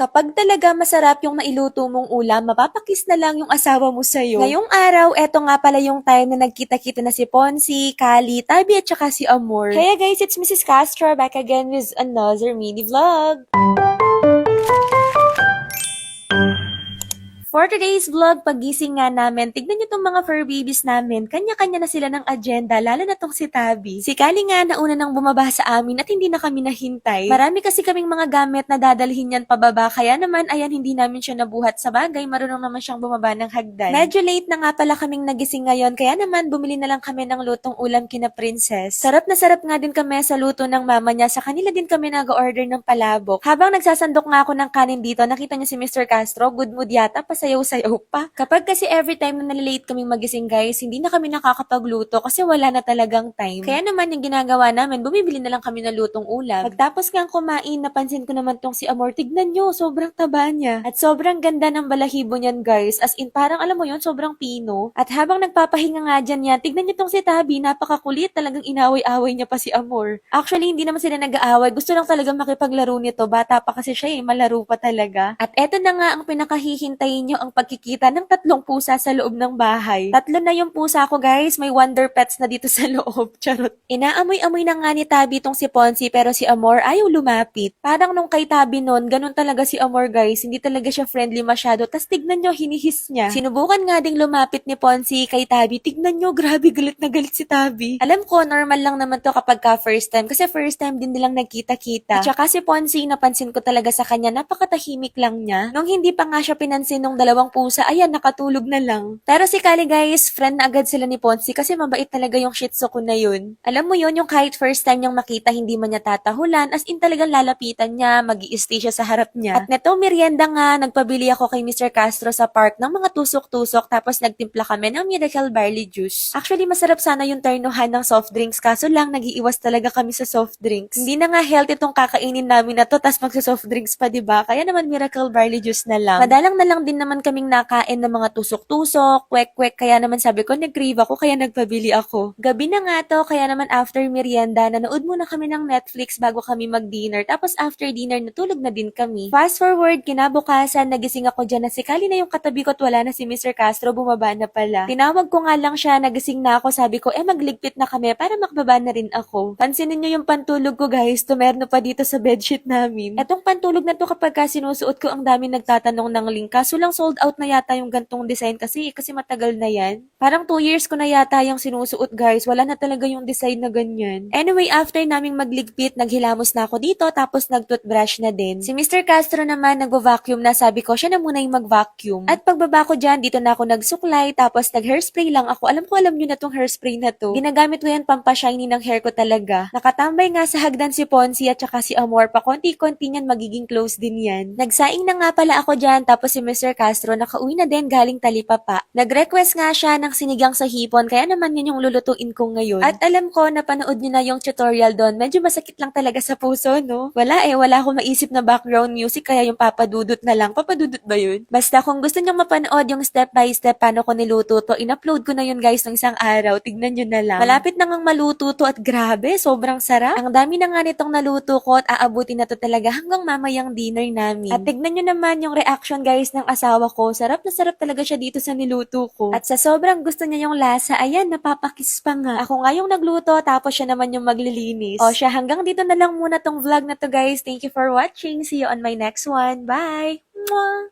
Kapag talaga masarap yung nailuto mong ulam, mapapakis na lang yung asawa mo sa'yo. Ngayong araw, eto nga pala yung time na nagkita-kita na si Ponzi, Kali, Tabi at saka si Amor. Kaya guys, it's Mrs. Castro back again with another mini vlog. For today's vlog, pagising nga namin, tignan nyo tong mga fur babies namin. Kanya-kanya na sila ng agenda, lalo na tong si Tabi. Si Kali nga nauna nang bumaba sa amin at hindi na kami nahintay. Marami kasi kaming mga gamit na dadalhin yan pababa, kaya naman ayan hindi namin siya nabuhat sa bagay, marunong naman siyang bumaba ng hagdan. Medyo late na nga pala kaming nagising ngayon, kaya naman bumili na lang kami ng lutong ulam kina Princess. Sarap na sarap nga din kami sa luto ng mama niya, sa kanila din kami nag-order ng palabok. Habang nagsasandok nga ako ng kanin dito, nakita niyo si Mr. Castro, good mood yata, sayaw-sayaw pa. Kapag kasi every time na nalilate kaming magising guys, hindi na kami nakakapagluto kasi wala na talagang time. Kaya naman yung ginagawa namin, bumibili na lang kami ng lutong ulam. Pagtapos ngang kumain, napansin ko naman tong si Amor, tignan nyo, sobrang taba niya. At sobrang ganda ng balahibo niyan guys, as in parang alam mo yon sobrang pino. At habang nagpapahinga nga dyan yan, tignan nyo tong si Tabi, napakakulit, talagang inaway-away niya pa si Amor. Actually, hindi naman sila nag-aaway, gusto lang talagang makipaglaro nito, bata pa kasi siya malaro pa talaga. At eto na nga ang pinakahihintayin nyo, ang pagkikita ng tatlong pusa sa loob ng bahay. Tatlo na yung pusa ko guys, may wonder pets na dito sa loob. Charot. Inaamoy-amoy na nga ni Tabi tong si Ponzi pero si Amor ayaw lumapit. Parang nung kay Tabi nun, ganun talaga si Amor guys, hindi talaga siya friendly masyado. Tas tignan nyo, hinihis niya. Sinubukan nga ding lumapit ni Ponzi kay Tabi. Tignan nyo, grabe galit na galit si Tabi. Alam ko, normal lang naman to kapag ka first time kasi first time din nilang nagkita-kita. At saka si Ponzi, napansin ko talaga sa kanya, napakatahimik lang niya. Nung hindi pa nga siya pinansin nung dalawang pusa, ayan, nakatulog na lang. Pero si Kali guys, friend na agad sila ni Ponzi kasi mabait talaga yung Shih Tzu ko na yun. Alam mo yun, yung kahit first time niyang makita, hindi man niya tatahulan, as in talagang lalapitan niya, mag-i-stay siya sa harap niya. At neto, merienda nga, nagpabili ako kay Mr. Castro sa park ng mga tusok-tusok, tapos nagtimpla kami ng Miracle Barley Juice. Actually, masarap sana yung ternuhan ng soft drinks, kaso lang, nag-iiwas talaga kami sa soft drinks. Hindi na nga healthy itong kakainin namin na to, tas magsa-soft drinks pa, diba? Kaya naman Miracle Barley Juice na lang. Madalang na lang din naman kaming nakain ng mga tusok-tusok, kwek-kwek, kaya naman sabi ko, nag-crave ako, kaya nagpabili ako. Gabi na nga to, kaya naman after merienda, nanood muna kami ng Netflix bago kami mag-dinner, tapos after dinner, natulog na din kami. Fast forward, kinabukasan, nagising ako dyan na si Kali na yung katabi ko at wala na si Mr. Castro, bumaba na pala. Tinawag ko nga lang siya, nagising na ako, sabi ko, magligpit na kami para makababa na rin ako. Pansinin nyo yung pantulog ko guys, tumerno pa dito sa bedsheet namin. Etong pantulog na to kapag sinusuot ko, ang dami nagtatanong ng link, kaso lang sold out na yata yung gantong design kasi matagal na yan. Parang 2 years ko na yata yung sinusuot guys, wala na talaga yung design na ganyan. Anyway, after naming magligpit, naghilamos na ako dito tapos nagtoothbrush na din. Si Mr. Castro naman nagvo-vacuum na, sabi ko siya na muna yung mag-vacuum. At pagbaba ko dyan, dito na ako nagsuklay tapos nag-hairspray lang ako. Alam nyo na tong hairspray na to. Ginagamit ko yan pampashiny ng hair ko talaga. Nakatambay nga sa hagdan si Ponzi at saka si Amor, pa konti-konti niyan magiging close din yan. Nagsaing na nga pala ako dyan tapos si Mr. Castro nakauwi na din galing Talipapa. Nag-request nga siya ng sinigang sa hipon, kaya naman yun yung lulutuin ko ngayon. At alam ko, napanood nyo na yung tutorial doon, medyo masakit lang talaga sa puso, no? Wala akong maisip na background music, kaya yung papadudot na lang. Papadudot ba yun? Basta kung gusto nyong mapanood yung step by step paano ko niluto to, in-upload ko na yun guys ng isang araw, tignan nyo na lang. Malapit na ngang maluto to at grabe, sobrang sarap. Ang dami na nga nitong naluto ko at aabutin na to talaga hanggang mamayang dinner namin. At tignan nyo naman yung reaction guys ng asawa ko, sarap na sarap talaga siya dito sa niluto ko. At sa sobrang gusto niya yung lasa, ayan, napapakis pa nga. Ako nga yung nagluto, tapos siya naman yung maglilinis. O siya, hanggang dito na lang muna tong vlog na to guys. Thank you for watching. See you on my next one. Bye! Mwah!